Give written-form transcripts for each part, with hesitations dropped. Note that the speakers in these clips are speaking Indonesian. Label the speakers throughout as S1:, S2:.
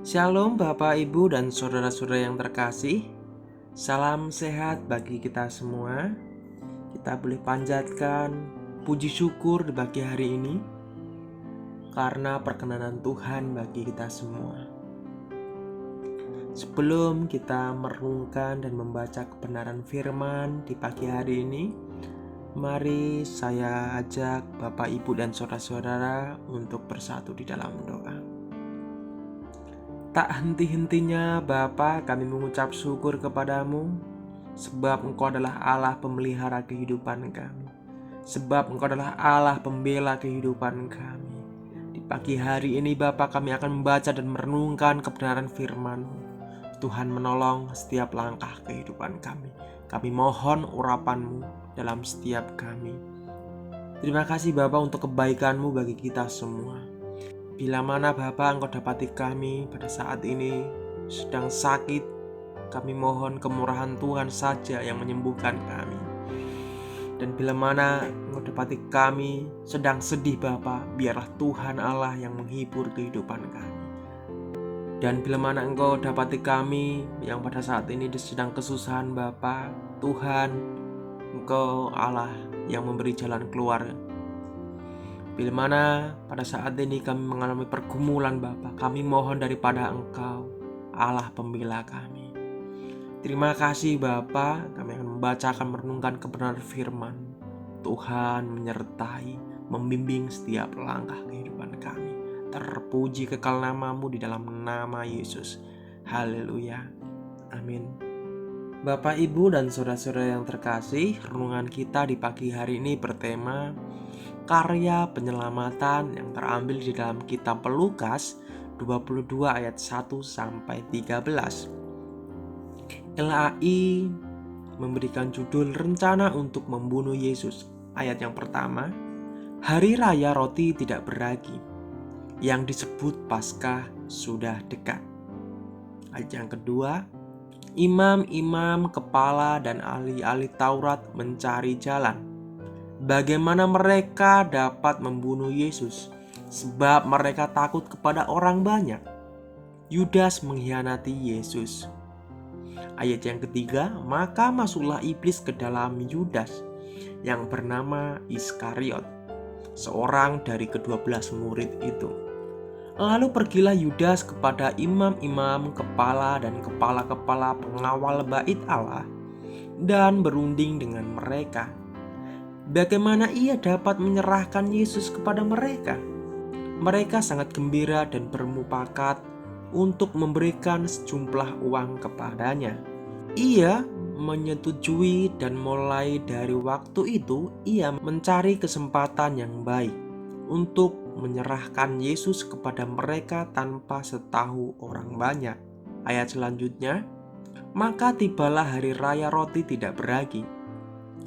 S1: Shalom Bapak, Ibu, dan saudara-saudara yang terkasih. Salam sehat bagi kita semua. Kita boleh panjatkan puji syukur di pagi hari ini karena perkenanan Tuhan bagi kita semua. Sebelum kita merenungkan dan membaca kebenaran firman di pagi hari ini, mari saya ajak Bapak, Ibu, dan saudara-saudara untuk bersatu di dalam doa. Tak henti-hentinya Bapa, kami mengucap syukur kepadamu, sebab Engkau adalah Allah pemelihara kehidupan kami, sebab Engkau adalah Allah pembela kehidupan kami. Di pagi hari ini Bapa, kami akan membaca dan merenungkan kebenaran firman-Mu. Tuhan menolong setiap langkah kehidupan kami. Kami mohon urapan-Mu dalam setiap kami. Terima kasih Bapa untuk kebaikan-Mu bagi kita semua. Bila mana Bapa, Engkau dapati kami pada saat ini sedang sakit, kami mohon kemurahan Tuhan saja yang menyembuhkan kami. Dan bila mana Engkau dapati kami sedang sedih Bapa, biarlah Tuhan Allah yang menghibur kehidupan kami. Dan bila mana Engkau dapati kami yang pada saat ini sedang kesusahan Bapa, Tuhan, Engkau Allah yang memberi jalan keluar. Bila mana pada saat ini kami mengalami pergumulan Bapa, kami mohon daripada Engkau, Allah pembela kami. Terima kasih Bapa, kami akan membacakan merenungkan kebenaran firman. Tuhan menyertai, membimbing setiap langkah kehidupan kami. Terpuji kekal nama-Mu di dalam nama Yesus. Haleluya. Amin. Bapak, Ibu, dan saudara-saudara yang terkasih, renungan kita di pagi hari ini bertema karya penyelamatan yang terambil di dalam kitab Lukas 22 ayat 1 sampai 13. LAI memberikan judul rencana untuk membunuh Yesus. Ayat yang pertama, Hari Raya Roti Tidak Beragi, yang disebut Paskah sudah dekat. Ayat yang kedua, imam-imam, kepala, dan ahli-ahli Taurat mencari jalan bagaimana mereka dapat membunuh Yesus, sebab mereka takut kepada orang banyak. Yudas mengkhianati Yesus. Ayat yang ketiga, maka masuklah iblis ke dalam Yudas yang bernama Iskariot, seorang dari ke-12 murid itu. Lalu pergilah Yudas kepada imam-imam, kepala, dan kepala-kepala pengawal bait Allah dan berunding dengan mereka bagaimana ia dapat menyerahkan Yesus kepada mereka. Mereka sangat gembira dan bermufakat untuk memberikan sejumlah uang kepadanya. Ia menyetujui dan mulai dari waktu itu ia mencari kesempatan yang baik untuk menyerahkan Yesus kepada mereka tanpa setahu orang banyak. Ayat selanjutnya, maka tibalah hari raya roti tidak beragi,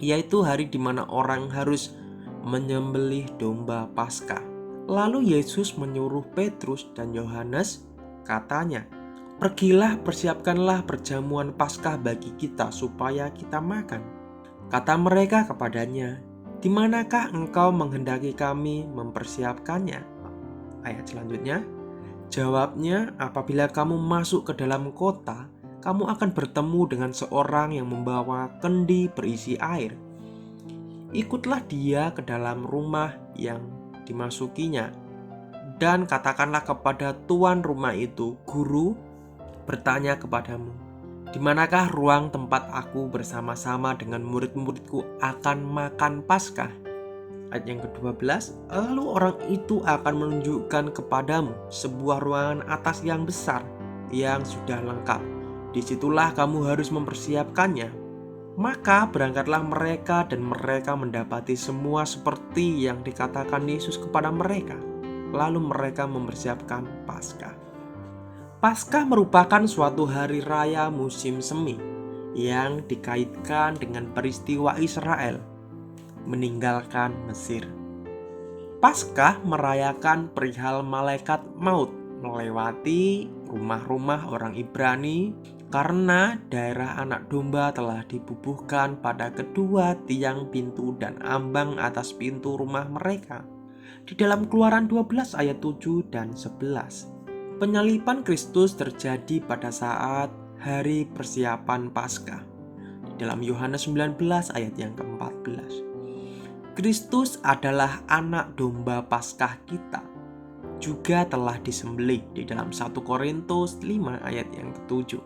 S1: yaitu hari di mana orang harus menyembelih domba Paskah. Lalu Yesus menyuruh Petrus dan Yohanes, katanya, pergilah persiapkanlah perjamuan Paskah bagi kita supaya kita makan. Kata mereka kepadanya, di manakah engkau menghendaki kami mempersiapkannya? Ayat selanjutnya, jawabnya, apabila kamu masuk ke dalam kota, kamu akan bertemu dengan seorang yang membawa kendi berisi air. Ikutlah dia ke dalam rumah yang dimasukinya, dan katakanlah kepada tuan rumah itu, Guru bertanya kepadamu, di manakah ruang tempat aku bersama-sama dengan murid-muridku akan makan Paskah? Ayat yang ke-12, lalu orang itu akan menunjukkan kepadamu sebuah ruangan atas yang besar, yang sudah lengkap. Disitulah kamu harus mempersiapkannya. Maka berangkatlah mereka dan mereka mendapati semua seperti yang dikatakan Yesus kepada mereka. Lalu mereka mempersiapkan Paskah. Paskah merupakan suatu hari raya musim semi yang dikaitkan dengan peristiwa Israel meninggalkan Mesir. Paskah merayakan perihal malaikat maut melewati rumah-rumah orang Ibrani karena daerah anak domba telah dibubuhkan pada kedua tiang pintu dan ambang atas pintu rumah mereka. Di dalam Keluaran 12 ayat 7 dan 11. Penyaliban Kristus terjadi pada saat hari persiapan Paskah. Dalam Yohanes 19 ayat yang ke-14. Kristus adalah anak domba Paskah kita, juga telah disembelih di dalam 1 Korintus 5 ayat yang ke-7.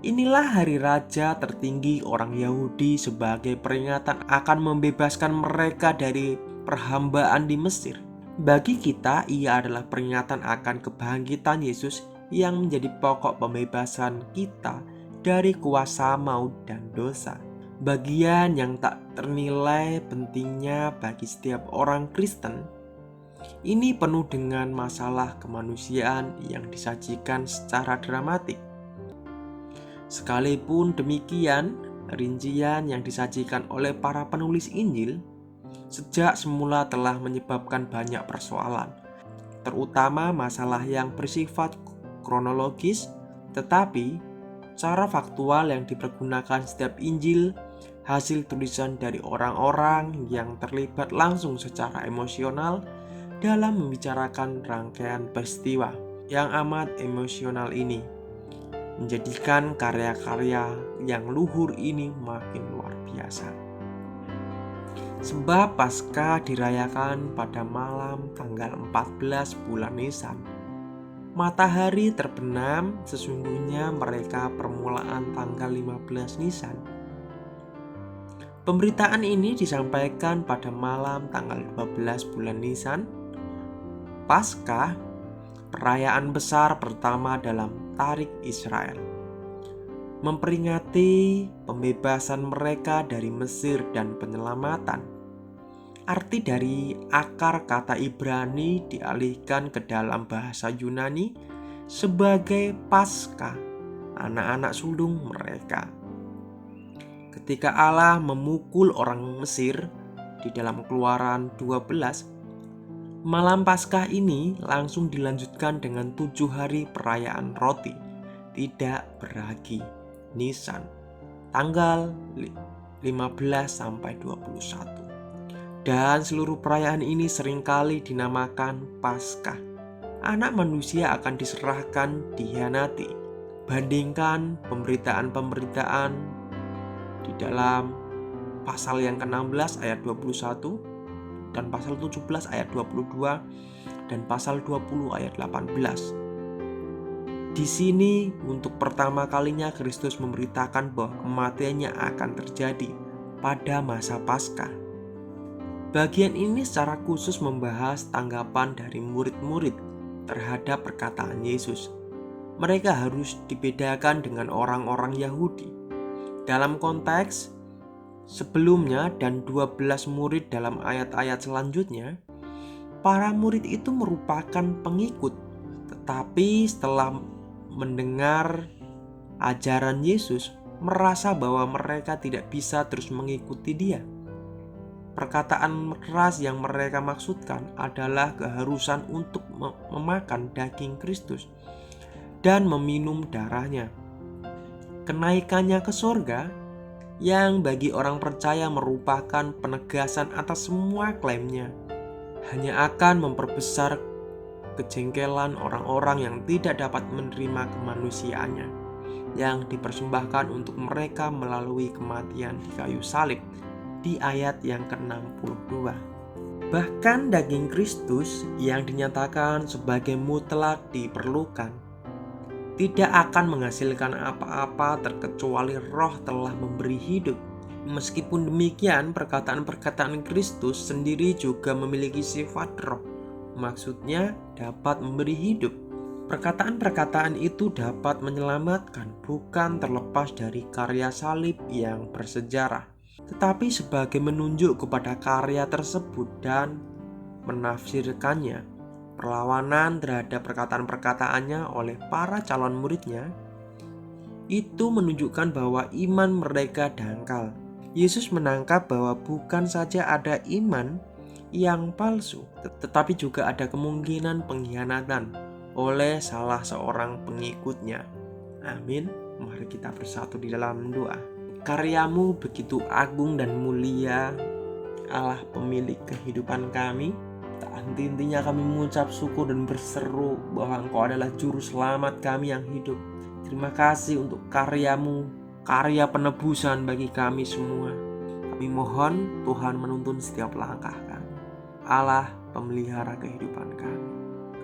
S1: Inilah hari raja tertinggi orang Yahudi sebagai peringatan akan membebaskan mereka dari perhambaan di Mesir. Bagi kita, ia adalah peringatan akan kebangkitan Yesus yang menjadi pokok pembebasan kita dari kuasa maut dan dosa. Bagian yang tak ternilai pentingnya bagi setiap orang Kristen, ini penuh dengan masalah kemanusiaan yang disajikan secara dramatik. Sekalipun demikian, rincian yang disajikan oleh para penulis Injil sejak semula telah menyebabkan banyak persoalan, terutama masalah yang bersifat kronologis, tetapi cara faktual yang dipergunakan setiap Injil hasil tulisan dari orang-orang yang terlibat langsung secara emosional dalam membicarakan rangkaian peristiwa yang amat emosional ini, menjadikan karya-karya yang luhur ini makin luar biasa. Sebab Paskah dirayakan pada malam tanggal 14 bulan Nisan. Matahari terbenam, sesungguhnya mereka permulaan tanggal 15 Nisan. Pemberitaan ini disampaikan pada malam tanggal 12 bulan Nisan. Paskah, perayaan besar pertama dalam Tarik Israel, memperingati pembebasan mereka dari Mesir dan penyelamatan. Arti dari akar kata Ibrani dialihkan ke dalam bahasa Yunani sebagai Paskah, anak-anak sulung mereka. Ketika Allah memukul orang Mesir di dalam Keluaran 12, malam Paskah ini langsung dilanjutkan dengan 7 hari perayaan roti tidak beragi Nisan, tanggal 15 sampai 21. Dan seluruh perayaan ini seringkali dinamakan Paskah. Anak manusia akan diserahkan, dihianati. Bandingkan pemberitaan-pemberitaan di dalam pasal yang ke-16 ayat 21 dan pasal 17 ayat 22 dan pasal 20 ayat 18. Di sini untuk pertama kalinya Kristus memberitakan bahwa kematiannya akan terjadi pada masa Paskah. Bagian ini secara khusus membahas tanggapan dari murid-murid terhadap perkataan Yesus. Mereka harus dibedakan dengan orang-orang Yahudi. Dalam konteks sebelumnya dan 12 murid dalam ayat-ayat selanjutnya, para murid itu merupakan pengikut. Tetapi setelah mendengar ajaran Yesus, merasa bahwa mereka tidak bisa terus mengikuti Dia. Perkataan keras yang mereka maksudkan adalah keharusan untuk memakan daging Kristus dan meminum darahnya. Kenaikannya ke surga yang bagi orang percaya merupakan penegasan atas semua klaimnya, hanya akan memperbesar kejengkelan orang-orang yang tidak dapat menerima kemanusiaannya yang dipersembahkan untuk mereka melalui kematian di kayu salib di ayat yang ke-62. Bahkan daging Kristus yang dinyatakan sebagai mutlak diperlukan tidak akan menghasilkan apa-apa terkecuali Roh telah memberi hidup. Meskipun demikian, perkataan-perkataan Kristus sendiri juga memiliki sifat roh. Maksudnya dapat memberi hidup. Perkataan-perkataan itu dapat menyelamatkan, bukan terlepas dari karya salib yang bersejarah, tetapi sebagai menunjuk kepada karya tersebut dan menafsirkannya. Perlawanan terhadap perkataan-perkataannya oleh para calon muridnya itu menunjukkan bahwa iman mereka dangkal. Yesus menangkap bahwa bukan saja ada iman yang palsu, tetapi juga ada kemungkinan pengkhianatan oleh salah seorang pengikutnya. Amin. Mari kita bersatu di dalam doa. Karyamu begitu agung dan mulia, Allah pemilik kehidupan kami. Tak henti-hentinya kami mengucap syukur dan berseru bahwa Engkau adalah juru selamat kami yang hidup. Terima kasih untuk karya-Mu, karya penebusan bagi kami semua. Kami mohon Tuhan menuntun setiap langkah kami. Allah pemelihara kehidupan kami.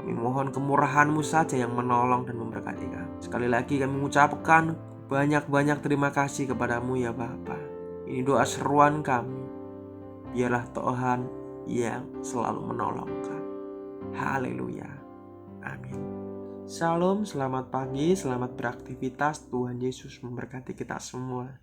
S1: Kami mohon kemurahan-Mu saja yang menolong dan memberkati kami. Sekali lagi kami mengucapkan banyak-banyak terima kasih kepada-Mu ya Bapa. Ini doa seruan kami. Biarlah Tuhan yang selalu menolong kami. Haleluya. Amin. Shalom, selamat pagi, selamat beraktivitas. Tuhan Yesus memberkati kita semua.